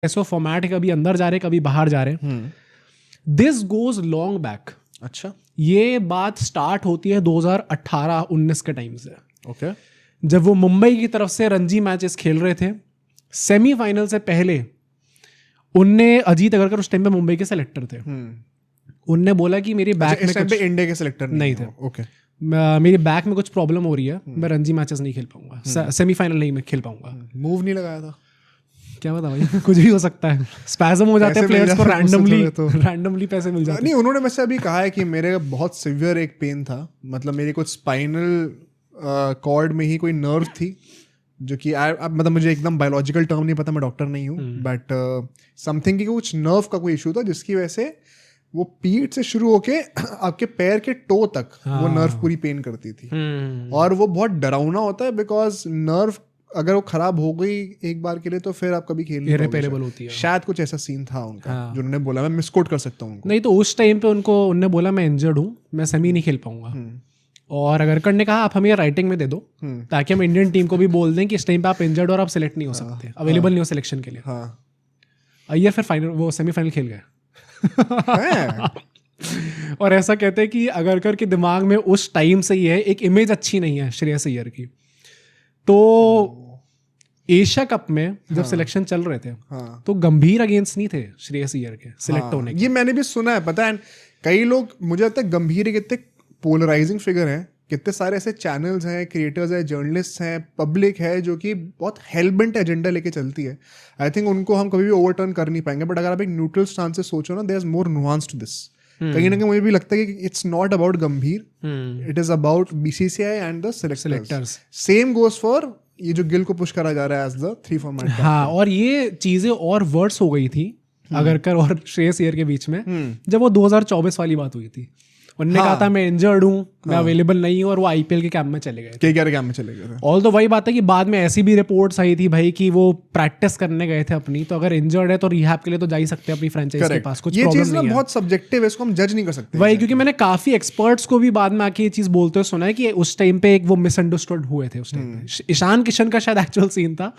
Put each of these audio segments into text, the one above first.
ऐसा फॉर्मेट है, कभी अंदर जा रहे कभी बाहर जा रहे। This goes long back. अच्छा, ये बात स्टार्ट होती है 2018-19 के टाइम से। ओके। जब वो मुंबई की तरफ से रणजी मैचेस खेल रहे थे, सेमीफाइनल से पहले उनने, अजीत अगरकर उस टाइम पे मुंबई के सेलेक्टर थे, उनने बोला कि मेरी बैक में कुछ, इंडिया के सेलेक्टर नहीं थे, ओके, मेरी बैक में कुछ प्रॉब्लम हो रही है, मैं रणजी मैचेस नहीं खेल पाऊंगा, सेमीफाइनल नहीं मैं खेल पाऊंगा। मूव नहीं लगाया था? क्या पता भाई, कुछ भी हो सकता है, स्पैज़म हो जाते हैं प्लेयर्स को, रैंडमली पैसे मिल जाते हैं। नहीं, उन्होंने वैसे अभी कहा है कि मेरे बहुत सिवियर एक पेन था, मतलब मेरी कुछ स्पाइनल कॉर्ड में ही कोई नर्व थी, जो कि मतलब मुझे एकदम बायोलॉजिकल टर्म नहीं पता, मैं डॉक्टर नहीं हूँ, बट समथिंग की कुछ नर्व का कोई इशू था जिसकी वजह से वो पीठ से शुरू होके आपके पैर के टो तक वो नर्व पूरी पेन करती थी। और वो बहुत डरावना होता है, बिकॉज नर्व अगर वो खराब हो गई एक बार के लिए तो फिर आप कभी खेल नहीं इररिपेयरेबल होती है। शायद कुछ ऐसा सीन था उनका, जो उन्होंने बोला, मैं मिसकोट कर सकता हूँ उनको। नहीं तो उस टाइम पे उन्होंने बोला मैं इंजर्ड हूँ, मैं सेमी नहीं खेल पाऊंगा, और अगरकर ने कहा आप हमें राइटिंग में दे दो ताकि हम इंडियन टीम को भी बोल दें कि इस टाइम पे आप इंजर्ड और आप सिलेक्ट नहीं हो सकते, अवेलेबल नहीं हो सिलेक्शन के लिए। अय्यर फिर फाइनल, वो सेमीफाइनल खेल गए। और ऐसा कहते हैं कि अगरकर के दिमाग में उस टाइम से ही है, एक इमेज अच्छी नहीं है श्रेयस अय्यर की। तो एशिया कप में जब सिलेक्शन चल रहे थे, तो गंभीर अगेंस्ट नहीं थे श्रेयस अय्यर के सिलेक्ट होने के। ये मैंने भी सुना है, पता है, कई लोग, मुझे लगता है गंभीर कितने पोलराइजिंग फिगर हैं, कितने सारे ऐसे चैनल्स हैं, क्रिएटर्स हैं, जर्नलिस्ट हैं, पब्लिक है जो कि बहुत हेलबेंट एजेंडा लेके चलती है। आई थिंक उनको हम कभी भी ओवरटर्न कर नहीं पाएंगे, बट अगर आप एक न्यूट्रल स्टांस से सोचो ना, there is more nuance to this. कहीं ना कहीं मुझे भी लगता है कि it's not about Gambhir, it is about BCCI and the selectors. Same goes for ये जो गिल को पुश करा जा रहा है एज द 3 फॉर्मेट। हाँ, और ये चीजें और वर्ड्स हो गई थी अगरकर और श्रेयस अय्यर के बीच में जब वो 2024 वाली बात हुई थी। उन्होंने कहा था मैं इंजर्ड हूँ, मैं अवेलेबल नहीं हूँ, और वो आईपीएल के कैंप में चले गए, केकेआर कैंप में चले गए थे। ऑल तो वही बात है कि बाद में ऐसी भी रिपोर्ट्स आई थी भाई कि वो प्रैक्टिस करने गए थे अपनी, तो अगर इंजर्ड है तो रिहैब के लिए तो जा ही सकते हैं अपनी फ्रेंचाइज के पास, कुछ प्रॉब्लम नहीं है। ये चीज बहुत सब्जेक्टिव है, इसको हम जज नहीं कर सकते वही, क्योंकि मैंने काफी एक्सपर्ट्स को भी बाद में आके ये चीज बोलते हुए सुना है कि उस टाइम पे एक वो मिसअंडरस्टूड हुए थे उस टाइम पे। ईशान किशन का शायद एक्चुअल सीन था,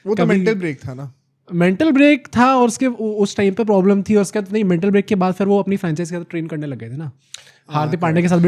वो तो मेंटल ब्रेक था ना, मेंटल ब्रेक था, और उसके उस टाइम पे प्रॉब्लम थी, और उसके बाद नहीं, मेंटल ब्रेक के बाद फिर वो अपनी फ्रेंचाइज के साथ ट्रेन करने लग गए थे ना, हार्दिक पांड्या के साथ।